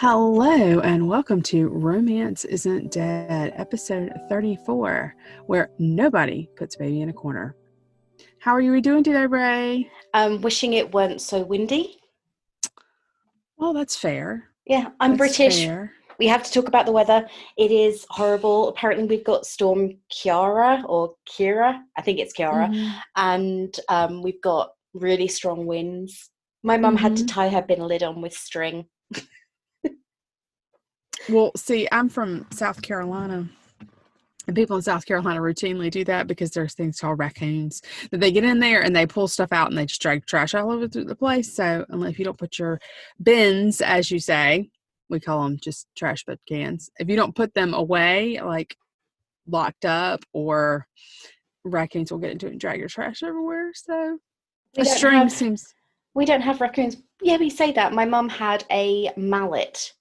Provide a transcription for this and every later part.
Hello, and welcome to Romance Isn't Dead, episode 34, where nobody puts baby in a corner. How are you doing today, Ray? Wishing it weren't so windy. Well, that's fair. Yeah, I'm That's British. fair. We have to talk about the weather. It is horrible. Apparently, we've got Storm Kiara or Kira. I think it's Kiara. Mm-hmm. And we've got really strong winds. My mum had to Mm-hmm. tie her bin lid on with string. Well, see, I'm from South Carolina, and people in South Carolina routinely do that because there's things called raccoons that they get in there and they pull stuff out and they just drag trash all over the place. So, unless you don't put your bins, as you say, we call them just trash but cans. If you don't put them away, like locked up, or raccoons will get into it and drag your trash everywhere. So We a don't string have seems. we don't have raccoons. Yeah, we say that. My mum had a mallet,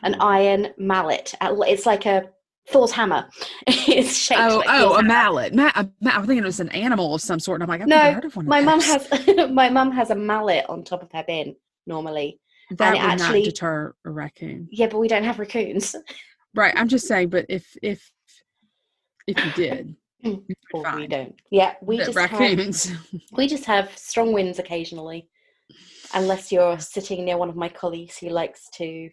an Know. iron mallet. It's like a Thor's hammer. It's shaped like Thor's A hammer. mallet. I'm thinking it was an animal of some sort. And I'm like, I've never No, heard of one of my mum those. has my mum has a mallet on top of her bin normally, and That it would not actually, deter a raccoon. yeah, but we don't have raccoons. Right. I'm just saying, but if you did, you'd be Or we fine. don't. Yeah, But raccoons. we just have strong winds occasionally, unless you're sitting near one of my colleagues who likes to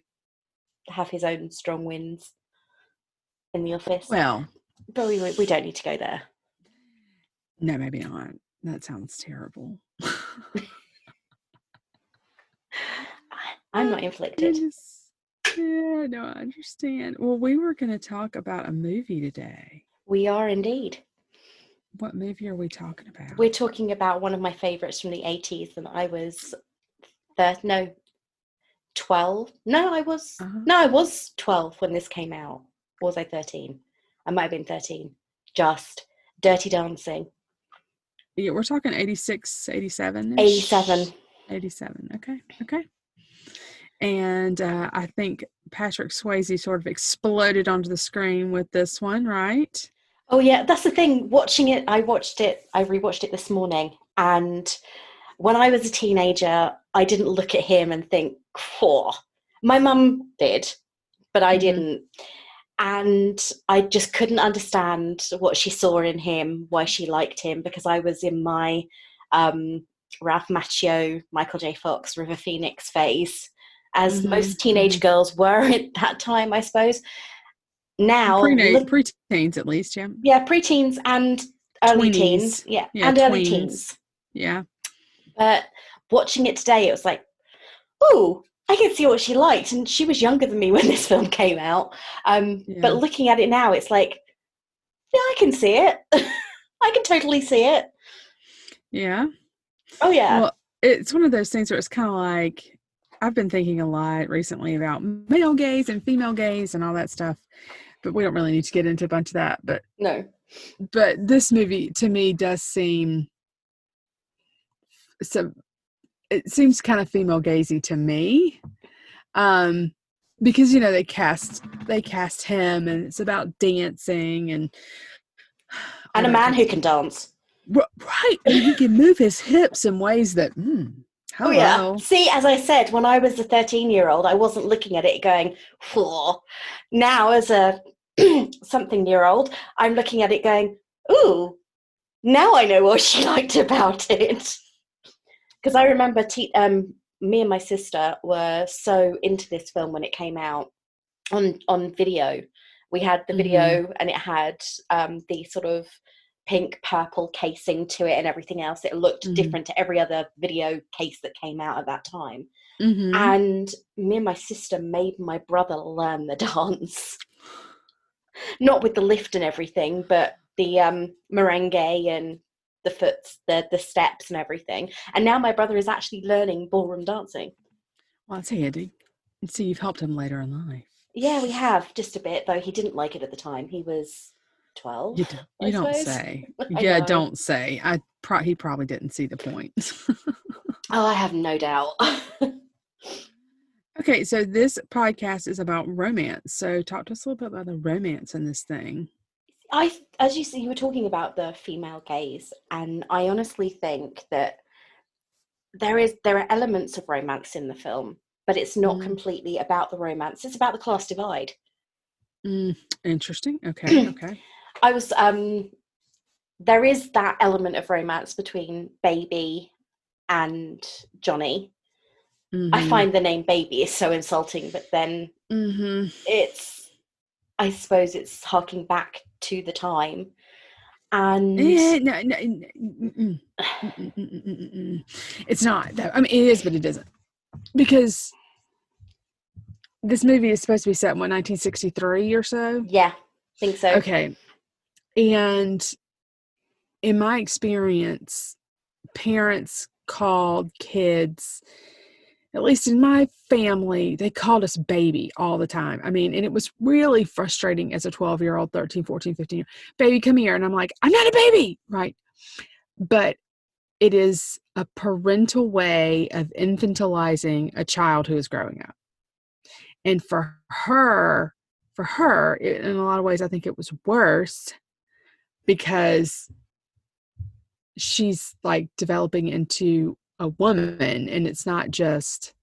have his own strong winds in the office. Well, But we don't need to go there. no, maybe not. That sounds terrible. I'm not inflicted. Yeah, no, I understand. Well, we were going to talk about a movie today. We are indeed. What movie are we talking about? We're talking about one of my favourites from the 80s, and I was 12. I was 12 when this came out. Or was I 13? I might have been 13. Just Dirty Dancing. Yeah, we're talking 86, 87. 87. 87. Okay. And I think Patrick Swayze sort of exploded onto the screen with this one, right? Oh yeah, that's the thing. Watching it, I rewatched it this morning, and when I was a teenager, I didn't look at him and think, "Whoa." My mum did, but I didn't. And I just couldn't understand what she saw in him, why she liked him, because I was in my Ralph Macchio, Michael J. Fox, River Phoenix phase, as most teenage girls were at that time, I suppose. Now, Pre-teens at least, yeah. yeah, preteens and early Tweenies. teens, yeah, and tweens. early teens. Yeah. But watching it today, it was like, oh, I can see what she liked, and she was younger than me when this film came out. But looking at it now, it's like, yeah, I can see it. I can totally see it. Yeah. Oh yeah. Well, it's one of those things where it's kind of like, I've been thinking a lot recently about male gaze and female gaze and all that stuff, but we don't really need to get into a bunch of that. But no. But this movie to me does seem it seems kind of female gazy to me, because they cast him, and it's about dancing and a man who can dance. Right, and he can move his hips in ways that. Hello. Oh yeah. See, as I said, when I was a 13-year-old, I wasn't looking at it going, "Whoa." Now, as a something-year-old, I'm looking at it going, "Ooh." Now I know what she liked about it. Because I remember me and my sister were so into this film when it came out on video. We had the video, and it had the sort of pink purple casing to it and everything else. It looked different to every other video case that came out at that time. And me and my sister made my brother learn the dance. Not with the lift and everything, but the merengue and the foots, the steps and everything. And now my brother is actually learning ballroom dancing. Well, that's handy. See, you've helped him later in life. Yeah, we have, just a bit, though he didn't like it at the time. He was 12. You don't say. Yeah, don't say. He probably didn't see the point. Oh, I have no doubt. Okay, so this podcast is about romance. So talk to us a little bit about the romance in this thing. As you see, you were talking about the female gaze, and I honestly think that there are elements of romance in the film, but it's not completely about the romance. It's about the class divide. Interesting. Okay. I was there is that element of romance between Baby and Johnny. I find the name Baby is so insulting, but then I suppose it's harking back to the time. And it's not, though. I mean, it is, but it isn't, because this movie is supposed to be set in 1963 or so. Yeah, I think so. Okay, and in my experience, parents called kids, at least in my family, they called us baby all the time. I mean, and it was really frustrating as a 12-year-old, 13, 14, 15, baby, come here. And I'm like, I'm not a baby, right? But it is a parental way of infantilizing a child who is growing up. And for her, in a lot of ways, I think it was worse, because she's like developing into a woman, and it's not just,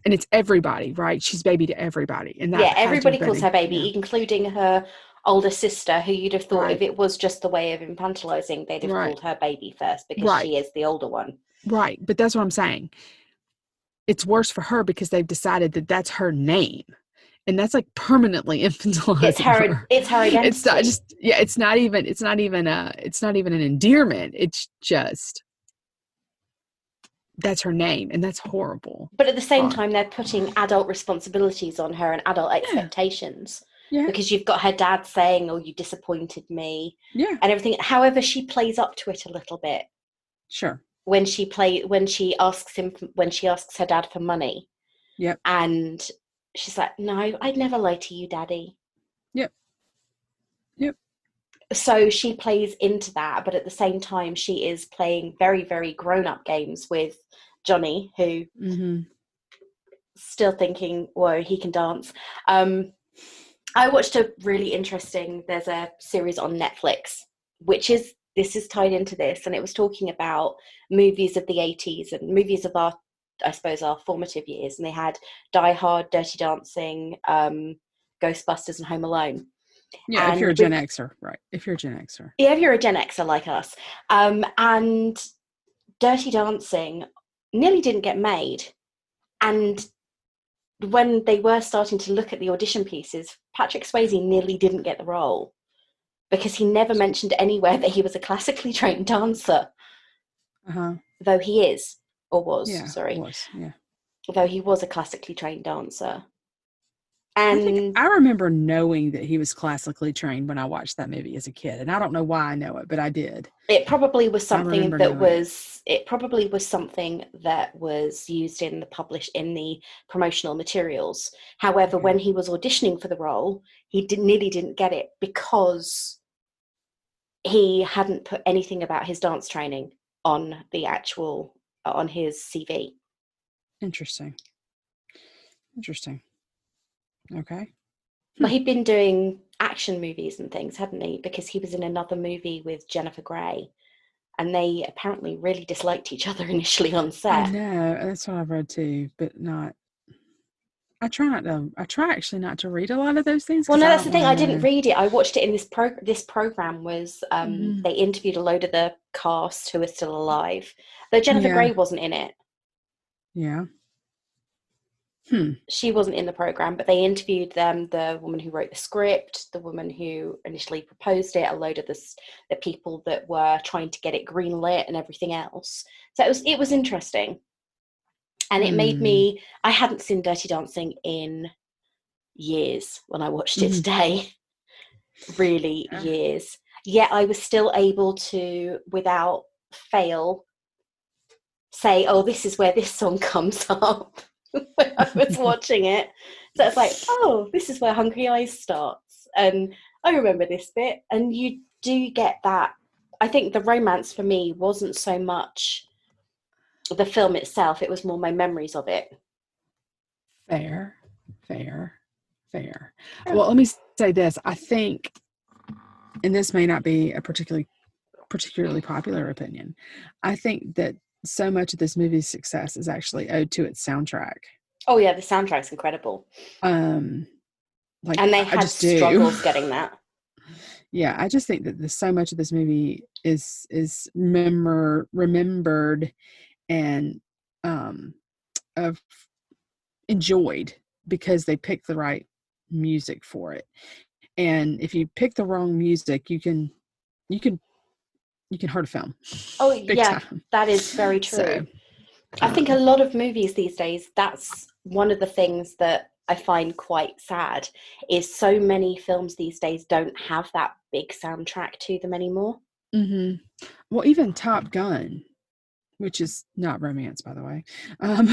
and it's everybody, right? She's baby to everybody. And that everybody calls her baby, including her older sister, who you'd have thought if it was just the way of infantilizing, they'd have called her baby first, because she is the older one. Right. But that's what I'm saying. It's worse for her because they've decided that that's her name. And that's like permanently infantilizing her. It's her identity. It's not just, it's not even an endearment. It's just, that's her name, and that's horrible. But at the same time, they're putting adult responsibilities on her and adult expectations. Yeah. Because you've got her dad saying, "Oh, you disappointed me." Yeah. And everything. However, she plays up to it a little bit. Sure. When she asks her dad for money. Yep. And she's like, "No, I'd never lie to you, Daddy." Yep. So she plays into that, but at the same time, she is playing very, very grown-up games with Johnny, who still thinking, whoa, he can dance. I watched a really interesting, there's a series on Netflix, this is tied into this, and it was talking about movies of the 80s and movies of our formative years, and they had Die Hard, Dirty Dancing, Ghostbusters, and Home Alone. Yeah, if you're a Gen Xer, right. If you're a Gen Xer. Yeah, if you're a Gen Xer like us. And Dirty Dancing nearly didn't get made. And when they were starting to look at the audition pieces, Patrick Swayze nearly didn't get the role, because he never mentioned anywhere that he was a classically trained dancer. Though he is, or was, sorry. Was, yeah. Though he was a classically trained dancer. And I remember knowing that he was classically trained when I watched that movie as a kid, and I don't know why I know it, but I did. It probably was something that was. It probably was something that was used in the promotional materials. However, when he was auditioning for the role, he nearly didn't get it because he hadn't put anything about his dance training on his CV. Interesting. Okay. But he'd been doing action movies and things, hadn't he? Because he was in another movie with Jennifer Grey, and they apparently really disliked each other initially on set. I know, that's what I've read too, but not. I try actually not to read a lot of those things. Well, no, that's the thing. I didn't read it. I watched it in this program was they interviewed a load of the cast who are still alive, though Jennifer Grey wasn't in it. Yeah. She wasn't in the program, but they interviewed them, the woman who wrote the script, the woman who initially proposed it, a load of the people that were trying to get it greenlit and everything else. So it was interesting. And it made me, I hadn't seen Dirty Dancing in years when I watched it today. Really years. Yet I was still able to, without fail, say, oh, this is where this song comes up. When I was watching it. So it's like, oh, this is where Hungry Eyes starts. And I remember this bit. And you do get that. I think the romance for me wasn't so much the film itself. It was more my memories of it. Fair. Well, let me say this. I think, and this may not be a particularly popular opinion, I think that so much of this movie's success is actually owed to its soundtrack. Oh yeah, the soundtrack's incredible. Like And they I had just do. struggles getting that. Yeah, I just think that so much of this movie is remembered and of enjoyed because they picked the right music for it. And if you pick the wrong music, you can hurt a film Oh big yeah, time. that is very true. So I think a lot of movies these days, that's one of the things that I find quite sad, is so many films these days don't have that big soundtrack to them anymore. mm-hmm. Well, even Top Gun, which is not romance, by the way. Um,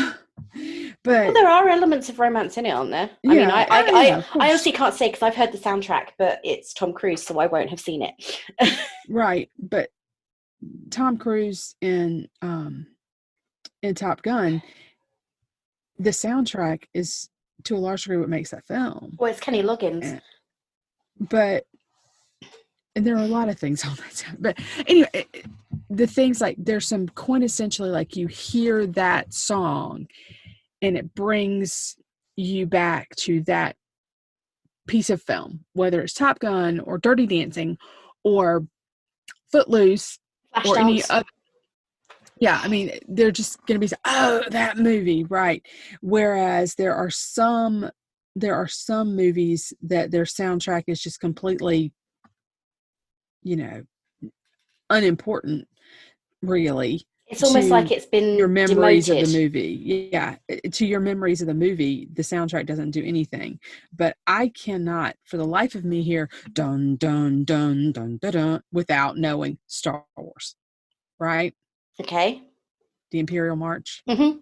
Well, but there are elements of romance in it, aren't there? I mean, yeah, oh yeah, of I course. honestly can't say because I've heard the soundtrack, but it's Tom Cruise, so I won't have seen it. Right. But Tom Cruise in Top Gun, the soundtrack is to a large degree what makes that film. Well, it's Kenny Loggins. And, but and there are a lot of things on that sound. But anyway, the things like there's some quintessentially like you hear that song and it brings you back to that piece of film, whether it's Top Gun or Dirty Dancing or Footloose or any Flashdance. other. Yeah, I mean, they're just going to be, oh, that movie, right? Whereas there are some movies that their soundtrack is just completely, you know, unimportant, really, It's almost like to it's your been memories of the demoted. movie. Yeah, to your memories of the movie, the soundtrack doesn't do anything. But I cannot, for the life of me, hear dun dun dun dun dun dun without knowing Star Wars, right? Okay. The Imperial March. Hmm.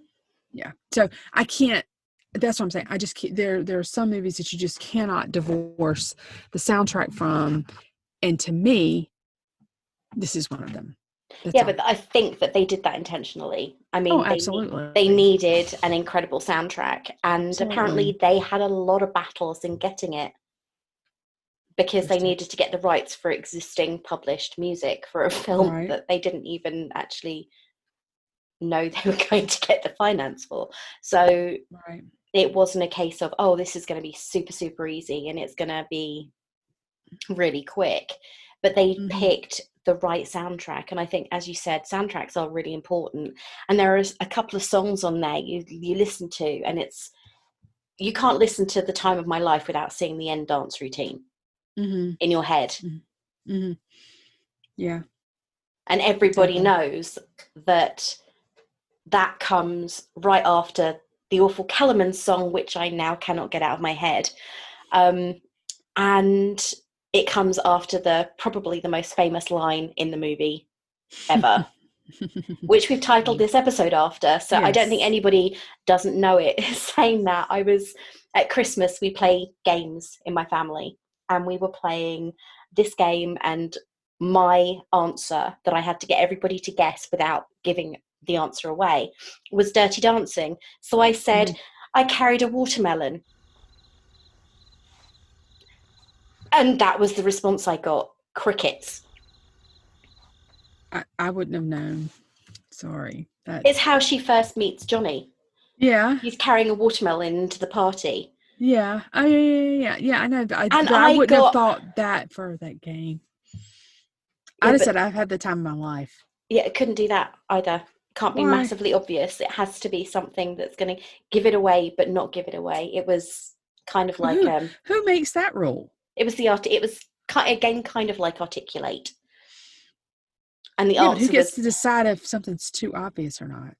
Yeah. So I can't. That's what I'm saying. I just can't, there are some movies that you just cannot divorce the soundtrack from, and to me, this is one of them. That's Yeah, all. but I think that they did that intentionally. I Oh, mean, they absolutely, needed an incredible soundtrack, and absolutely. apparently they had a lot of battles in getting it because they Interesting. needed to get the rights for existing published music for a film Right. that they didn't even actually know they were going to get the finance for. So Right. it wasn't a case of, oh, this is going to be super, super easy and it's going to be really quick. But they Mm-hmm. picked the right soundtrack. And I think, as you said, soundtracks are really important. And there is a couple of songs on there you listen to, and you can't listen to The Time of My Life without seeing the end dance routine Mm-hmm. in your head. Mm-hmm. Mm-hmm. Yeah, And everybody exactly. knows that that comes right after the awful Kellerman song, which I now cannot get out of my head. Um, and it comes after probably the most famous line in the movie ever, which we've titled this episode after. So I don't think Yes. anybody doesn't know it. Saying that, I was at Christmas, we play games in my family, and we were playing this game, and my answer that I had to get everybody to guess without giving the answer away was Dirty Dancing. So I said, Mm-hmm. I carried a watermelon. And that was the response I got. Crickets. I wouldn't have known. Sorry. It's That's how she first meets Johnny. yeah. He's carrying a watermelon into the party. Yeah. Oh yeah. I know. And But I I wouldn't have got, thought that for that game. yeah, I'd have said but I've had the time of my life. yeah, it couldn't do that either. Can't be Why? massively obvious. It has to be something that's going to give it away, but not give it away. It was kind of like, Who makes that rule? it was the art, it was again kind of like Articulate. And the Yeah, but who answer gets was, to decide if something's too obvious or not?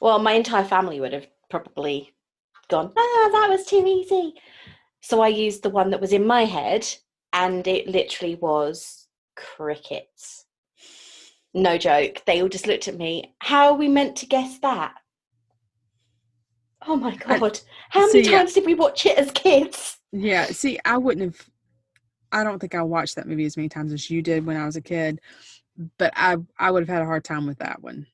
well, my entire family would have probably gone, that was too easy. So I used the one that was in my head, and it literally was crickets. No joke. They all just looked at me. How are we meant to guess that? Oh my I God. How many see. times did we watch it as kids? Yeah, see, I wouldn't have. I don't think I watched that movie as many times as you did when I was a kid, but I would have had a hard time with that one.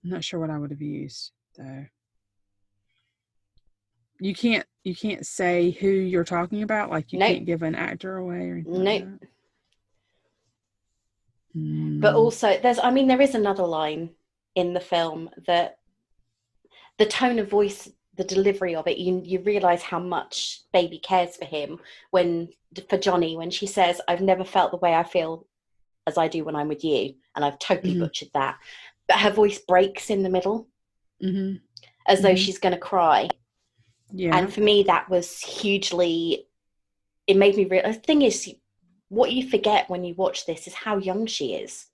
I'm not sure what I would have used though. You can't say who you're talking about. Like you Nope. can't give an actor away or anything like Nope. that. But Hmm. also, there is another line in the film that the tone of voice, the delivery of it, you realize how much Baby cares for him for Johnny, when she says, I've never felt the way I feel as I do when I'm with you. And I've totally butchered that. But her voice breaks in the middle as though she's going to cry. Yeah. And for me, that was hugely, it made me realize, the thing is, what you forget when you watch this is how young she is.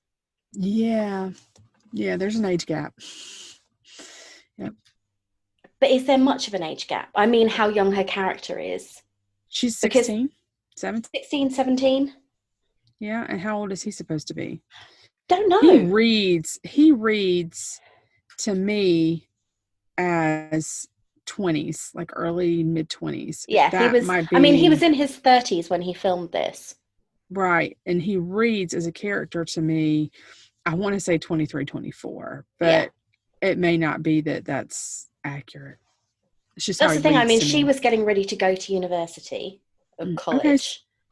Yeah. Yeah, there's an age gap. Yep. But is there much of an age gap? I mean, how young her character is. She's 16, 17. 16, 17? Yeah, and how old is he supposed to be? Don't know. He reads to me as 20s, like early mid-20s. Yeah, that he was, might be, I mean, he was in his 30s when he filmed this. Right, and he reads as a character to me, I want to say 23, 24, but Yeah. it may not be that's accurate. It's just That's how the thing. I mean, she me. was getting ready to go to university or college. Okay.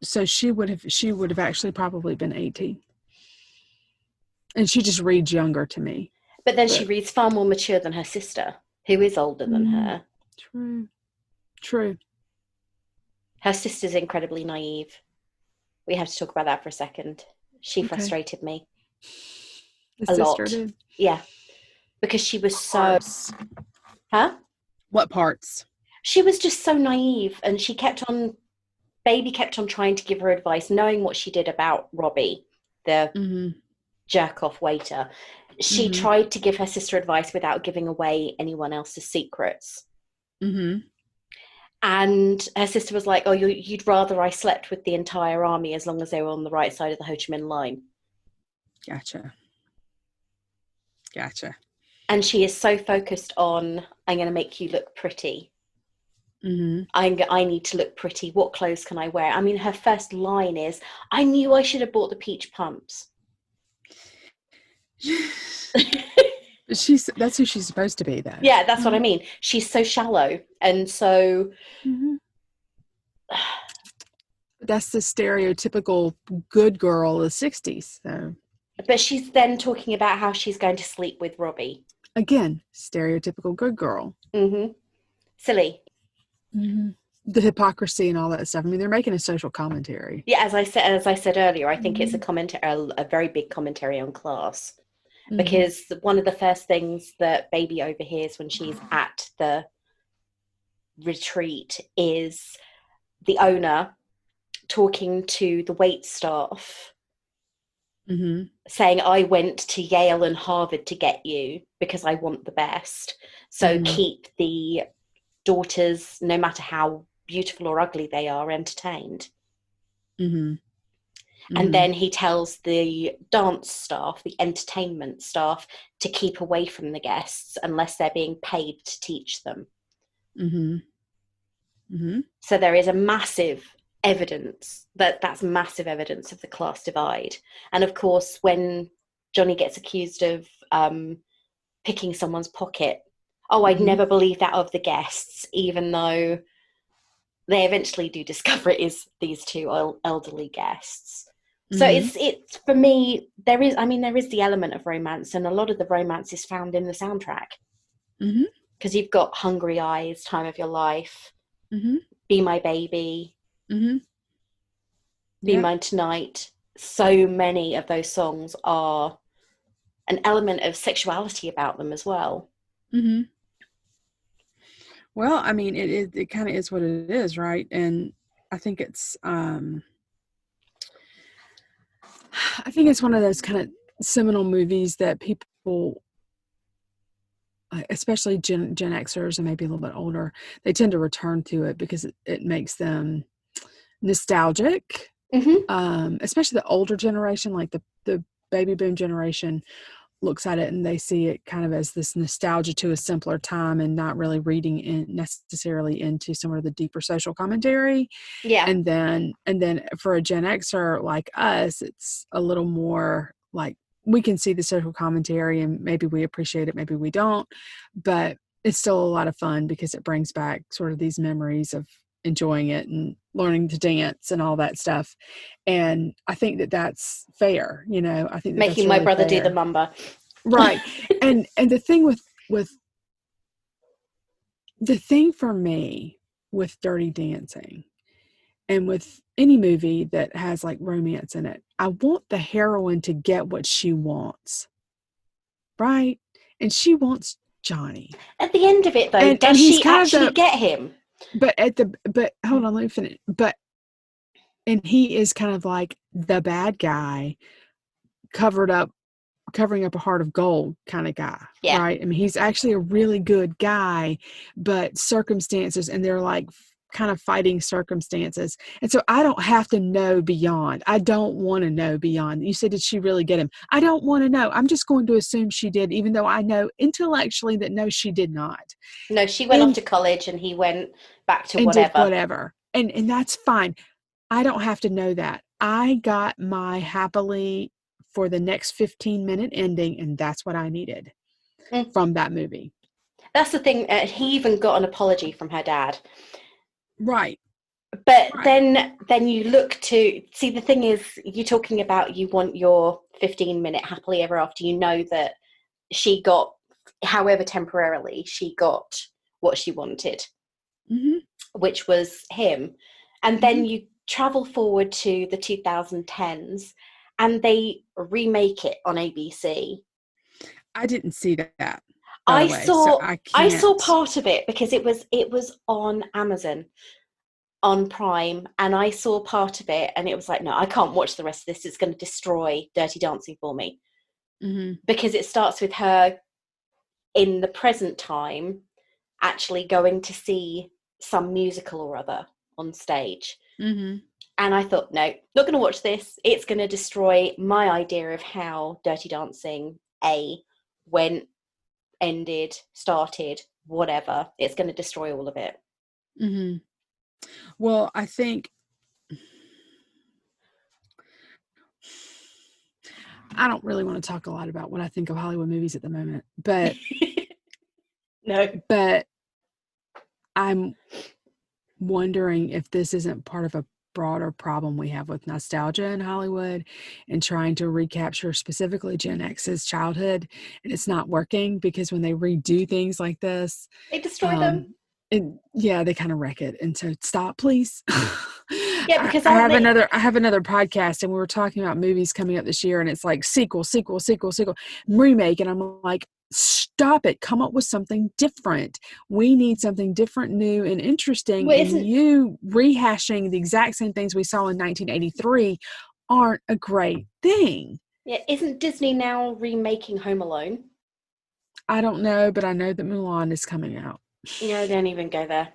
So she would have actually probably been 18. And she just reads younger to me. But then she reads far more mature than her sister, who is older than her. True. Her sister's incredibly naive. We have to talk about that for a second. She frustrated me a lot. Did. Yeah. Because she was Parts. Huh? What parts? She was just so naive, and Baby kept on trying to give her advice, knowing what she did about Robbie, the jerk-off waiter. She tried to give her sister advice without giving away anyone else's secrets. And her sister was like, oh, you'd rather I slept with the entire army as long as they were on the right side of the Ho Chi Minh line. Gotcha. And she is so focused on, I'm going to make you look pretty. I need to look pretty. What clothes can I wear? I mean, her first line is, I knew I should have bought the peach pumps. That's who she's supposed to be, though. Yeah, that's what I mean. She's so shallow, and so that's the stereotypical good girl of the 60s. So, but she's then talking about how she's going to sleep with Robbie. Again, stereotypical good girl. Silly. The hypocrisy and all that stuff. I mean, they're making a social commentary. Yeah, as I said earlier, I think it's a very big commentary on class. Because one of the first things that Baby overhears when she's at the retreat is the owner talking to the wait staff, saying, I went to Yale and Harvard to get you because I want the best. So keep the daughters, no matter how beautiful or ugly they are, entertained. And then he tells the dance staff, the entertainment staff, to keep away from the guests unless they're being paid to teach them. So there is a massive evidence that's massive evidence of the class divide. And of course, when Johnny gets accused of picking someone's pocket, I'd never believe that of the guests, even though they eventually do discover it is these two elderly guests. So it's for me, there is the element of romance, and a lot of the romance is found in the soundtrack. Because you've got Hungry Eyes, Time of Your Life, Be My Baby, Be Mine Tonight. So many of those songs are an element of sexuality about them as well. Well, I mean, it kind of is what it is, right? And I think it's one of those kind of seminal movies that people, especially Gen Xers and maybe a little bit older, they tend to return to it because it makes them nostalgic. Especially the older generation, like the baby boom generation, looks at it and they see it kind of as this nostalgia to a simpler time and not really reading in necessarily into some of the deeper social commentary. Yeah. And then for a Gen Xer like us, it's a little more like we can see the social commentary and maybe we appreciate it, maybe we don't, but it's still a lot of fun because it brings back sort of these memories of enjoying it and learning to dance and all that stuff. And I think that's fair, I think making my brother do the mamba. Right. and the thing with the thing for me with Dirty Dancing and with any movie that has like romance in it, I want the heroine to get what she wants, right? And she wants Johnny. At the end of it, though, And does he's she kind actually of get him? but hold on, let me finish. And he is kind of like the bad guy, covering up a heart of gold kind of guy, Yeah. right? I mean, he's actually a really good guy, but circumstances, and they're like kind of fighting circumstances. And so I don't have to know beyond. I don't want to know beyond. You said, did she really get him? I don't want to know. I'm just going to assume she did, even though I know intellectually that no, she did not. No, she went off to college and he went back to and whatever. did whatever. And that's fine. I don't have to know that. I got my happily for the next 15-minute ending, and that's what I needed from that movie. That's the thing. He even got an apology from her dad. Right. But then you look to see, the thing is, you're talking about you want your 15-minute happily ever after. You know that she got, however temporarily, she got what she wanted, which was him. And then you travel forward to the 2010s and they remake it on ABC. I didn't see that. I saw part of it because it was on Amazon, on Prime, and I saw part of it and it was like, no, I can't watch the rest of this. It's going to destroy Dirty Dancing for me. Because it starts with her in the present time actually going to see some musical or other on stage. And I thought, no, not going to watch this. It's going to destroy my idea of how Dirty Dancing went, ended, started, whatever. It's going to destroy all of it. Well, I think I don't really want to talk a lot about what I think of Hollywood movies at the moment, but no. But I'm wondering if this isn't part of a broader problem we have with nostalgia in Hollywood and trying to recapture specifically Gen X's childhood, and it's not working because when they redo things like this, they destroy them. They kind of wreck it. And so stop, please. Yeah, because I have another podcast, and we were talking about movies coming up this year, and it's like sequel, remake, and I'm like, stop it, come up with something different. We need something different, new, and interesting. And you rehashing the exact same things we saw in 1983 aren't a great thing. Yeah, isn't Disney now remaking Home Alone? I don't know, but I know that Mulan is coming out. No, don't even go there.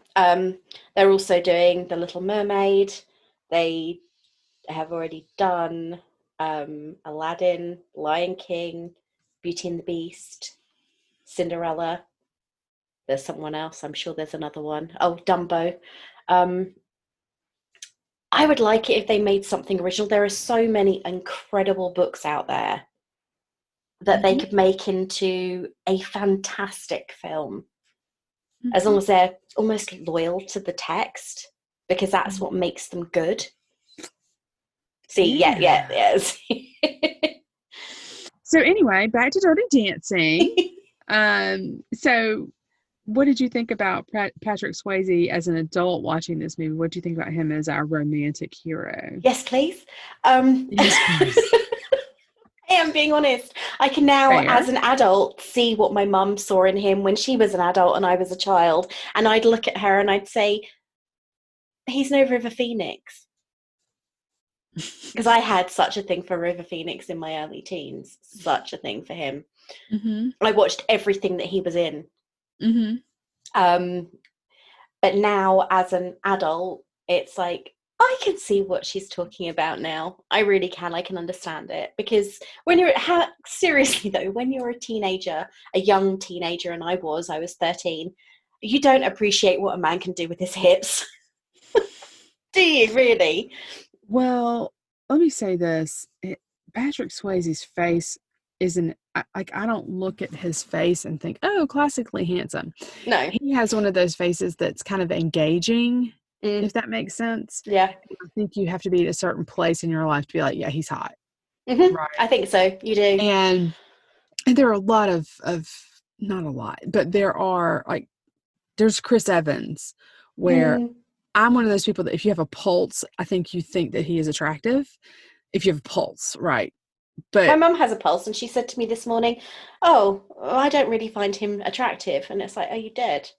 They're also doing The Little Mermaid. They have already done Aladdin, Lion King, Beauty and the Beast, Cinderella. There's someone else. I'm sure there's another one. Oh, Dumbo. I would like it if they made something original. There are so many incredible books out there that they could make into a fantastic film. As long as they're almost loyal to the text, because that's what makes them good. See, yes. So anyway, back to Dirty Dancing. So what did you think about Patrick Swayze as an adult watching this movie? What do you think about him as our romantic hero? Yes, please. Yes, please. I am being honest. I can now, as an adult, see what my mum saw in him when she was an adult and I was a child. And I'd look at her and I'd say, he's no River Phoenix. Because I had such a thing for River Phoenix in my early teens. Such a thing for him. I watched everything that he was in. But now, as an adult, it's like, I can see what she's talking about now. I really can. I can understand it. Because when seriously though, when you're a teenager, a young teenager, and I was 13, you don't appreciate what a man can do with his hips. Do you really? Well, let me say this. Patrick Swayze's face isn't, like, I don't look at his face and think, oh, classically handsome. No. He has one of those faces that's kind of engaging. If that makes sense. Yeah. I think you have to be at a certain place in your life to be like, yeah, he's hot. Right. I think so. You do. And there are a lot of not a lot, but there are like there's Chris Evans, where I'm one of those people that if you have a pulse, I think you think that he is attractive. If you have a pulse, right? My But mum has a pulse, and she said to me this morning, "Oh, I don't really find him attractive." And it's like, "Are you dead?"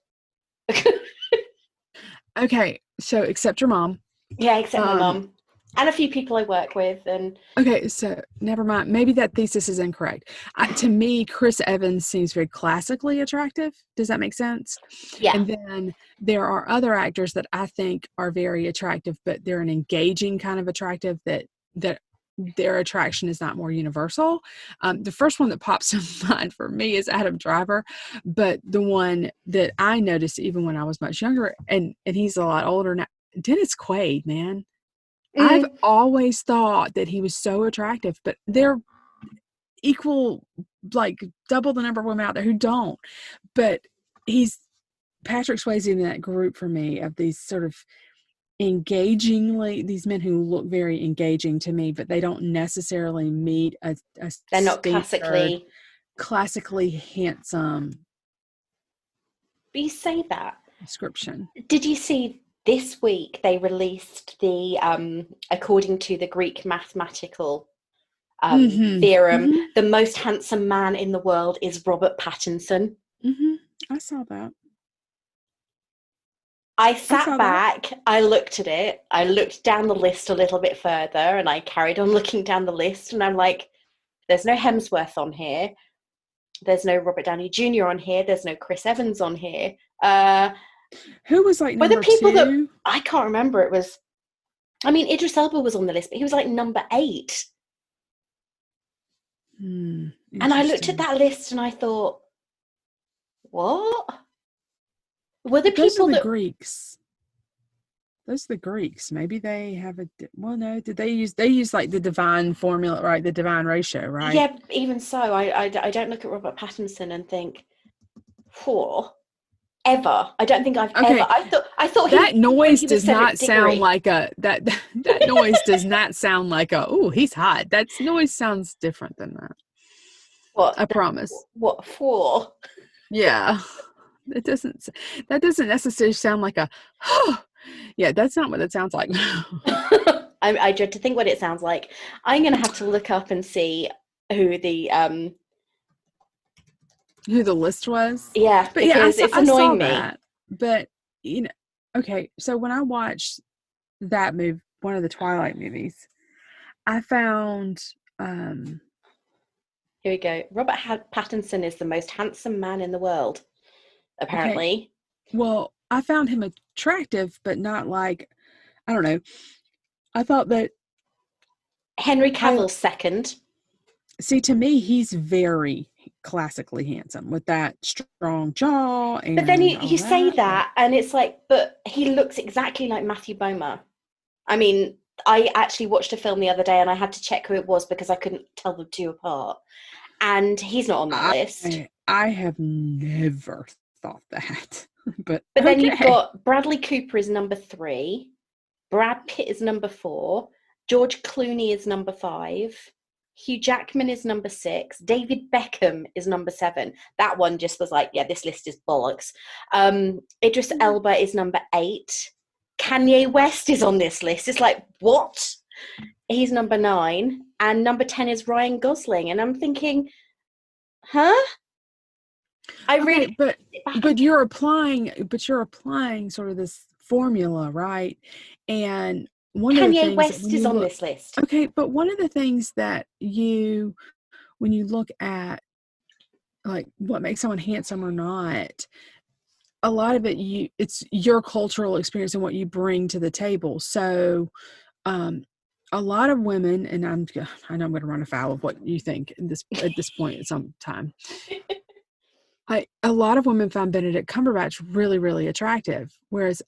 okay, so except your mom. Yeah, except my mum and a few people I work with. And Okay, so never mind. Maybe that thesis is incorrect. To me, Chris Evans seems very classically attractive. Does that make sense? yeah, And then there are other actors that I think are very attractive, but they're an engaging kind of attractive that their attraction is not more universal. The first one that pops to mind for me is Adam Driver, but the one that I noticed even when I was much younger, and he's a lot older now, Dennis Quaid, man. I've always thought that he was so attractive, but they're equal, like double the number of women out there who don't. But he's Patrick Swayze in that group for me of these sort of these men who look very engaging to me, but they don't necessarily meet a they're not standard, classically handsome But you say that. description. Did you see this week they released the according to the Greek mathematical theorem, the most handsome man in the world is Robert Pattinson? I saw that. I sat back, I looked at it, I looked down the list a little bit further, and I carried on looking down the list, and I'm like, there's no Hemsworth on here, there's no Robert Downey Jr. on here, there's no Chris Evans on here. Who was like number the people 2? That I can't remember. It was, I mean, Idris Elba was on the list, but he was like number 8. And I looked at that list and I thought, what? Were the Those people are the that Greeks? Those are the Greeks. Maybe they have no, did they use like the divine formula, right? The divine ratio, right? Yeah, even so, I don't look at Robert Pattinson and think, whoa, ever. I don't think I've ever. I thought that noise does not sound like that noise does not sound like oh, he's hot. That noise sounds different than that. What? I promise. What for? Yeah. That doesn't necessarily sound like yeah, that's not what it sounds like. I dread to think what it sounds like. I'm gonna have to look up and see who the list was. Yeah, but because it's annoying me. That. But okay, so when I watched that movie, one of the Twilight movies, I found here we go. Robert Pattinson is the most handsome man in the world, apparently. Okay. Well, I found him attractive, but not like, I don't know. I thought that Henry Cavill's second. See, to me, he's very classically handsome with that strong jaw. And but then you say that, and it's like, but he looks exactly like Matthew Bomer. I mean, I actually watched a film the other day, and I had to check who it was because I couldn't tell the two apart. And he's not on that list. I have never thought that. But then you've got Bradley Cooper is number 3. Brad Pitt is number 4. George Clooney is number 5. Hugh Jackman is number 6. David Beckham is number 7. That one just was like, yeah, this list is bollocks. Idris Elba is number 8. Kanye West is on this list. It's like, what? He's number 9. And number 10 is Ryan Gosling. And I'm thinking, huh? But you're applying sort of this formula, right? And Kanye West is on this list. Okay, but one of the things that when you look at like what makes someone handsome or not, a lot of it's your cultural experience and what you bring to the table. So a lot of women, and I know I'm going to run afoul of what you think at this point at some time. A lot of women find Benedict Cumberbatch really, really attractive, whereas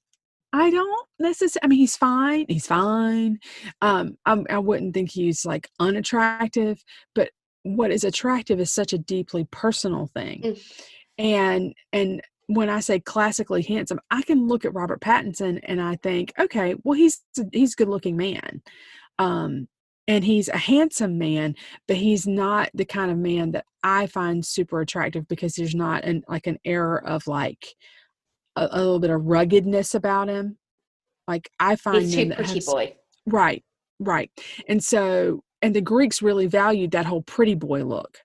I don't necessarily. I mean, he's fine. He's fine. I wouldn't think he's like unattractive, but what is attractive is such a deeply personal thing. And when I say classically handsome, I can look at Robert Pattinson and I think, okay, well, he's a good-looking man. And he's a handsome man, but he's not the kind of man that I find super attractive because there's not an air of like a little bit of ruggedness about him. Like I find He's men too that pretty have boy. right, right. And so, and the Greeks really valued that whole pretty boy look.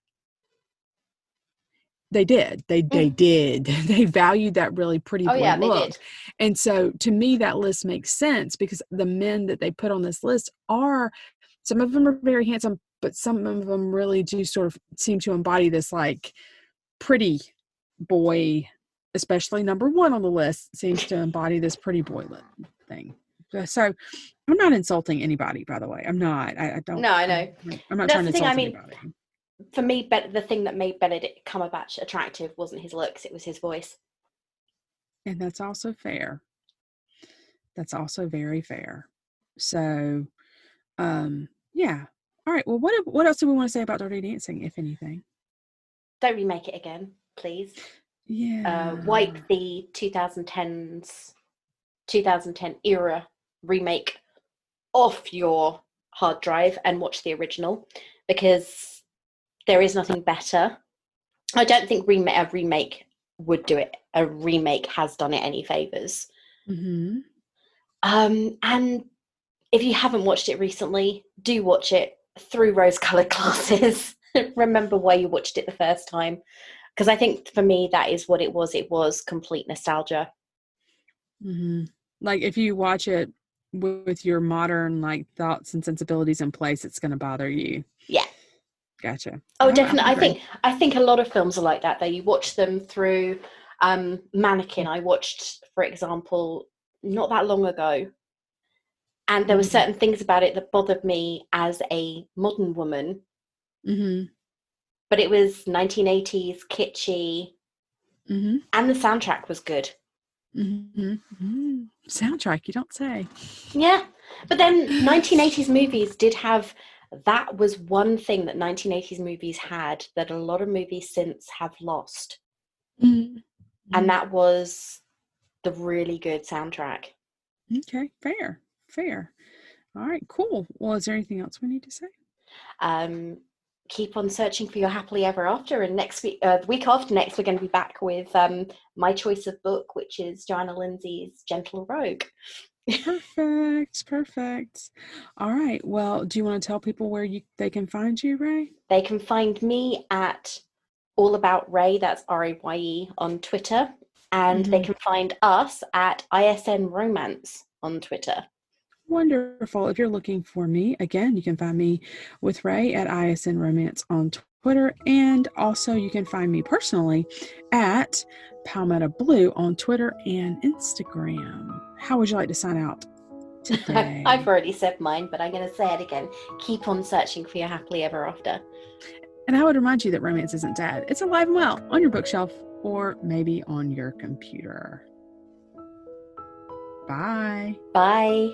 They did. They Mm. did. They valued that really pretty Oh boy yeah, they look. did. And so to me that list makes sense because the men that they put on this list are, some of them are very handsome, but some of them really do sort of seem to embody this like pretty boy, especially number one on the list seems to embody this pretty boy thing. So I'm not insulting anybody, by the way. I'm not. I don't. No, I know. I'm not That's trying to the thing. I insult mean, anybody. for me, the thing that made Benedict Cumberbatch attractive wasn't his looks; it was his voice. And that's also fair. That's also very fair. So, yeah. All right. Well, what else do we want to say about Dirty Dancing, if anything? Don't remake it again, please. Yeah. Wipe the 2010 era remake off your hard drive and watch the original, because there is nothing better. I don't think a remake would do it. A remake has done it any favors. Mm-hmm. And if you haven't watched it recently, do watch it through rose-colored glasses. Remember why you watched it the first time, because I think for me that is what it was. It was complete nostalgia. Mm-hmm. Like if you watch it with your modern like thoughts and sensibilities in place, it's going to bother you. Yeah. Gotcha. Oh, I would definitely. agree. I think a lot of films are like that, though. You watch them through Mannequin. I watched, for example, not that long ago, and there were Mm-hmm. certain things about it that bothered me as a modern woman. Mm-hmm. But it was 1980s, kitschy, Mm-hmm. and the soundtrack was good. Mm-hmm. Mm-hmm. Soundtrack, you don't say. Yeah, but then 1980s movies did have, that was one thing that 1980s movies had that a lot of movies since have lost, and Mm-hmm. that was the really good soundtrack. Okay, fair, fair. All right, cool. Well, is there anything else we need to say? Um, keep on searching for your happily ever after, and next week, the week after next, we're going to be back with my choice of book, which is Joanna Lindsay's Gentle Rogue. Perfect, perfect. All right. Well, do you want to tell people where they can find you, Ray? They can find me at All About Ray, that's RAYE, on Twitter, and they Mm-hmm. can find us at ISN Romance on Twitter. Wonderful. If you're looking for me, again, you can find me with Ray at ISN Romance on Twitter. And also you can find me personally at Palmetto Blue on Twitter and Instagram. How would you like to sign out today? I've already said mine, but I'm going to say it again. Keep on searching for your happily ever after. And I would remind you that romance isn't dead. It's alive and well on your bookshelf or maybe on your computer. Bye. Bye.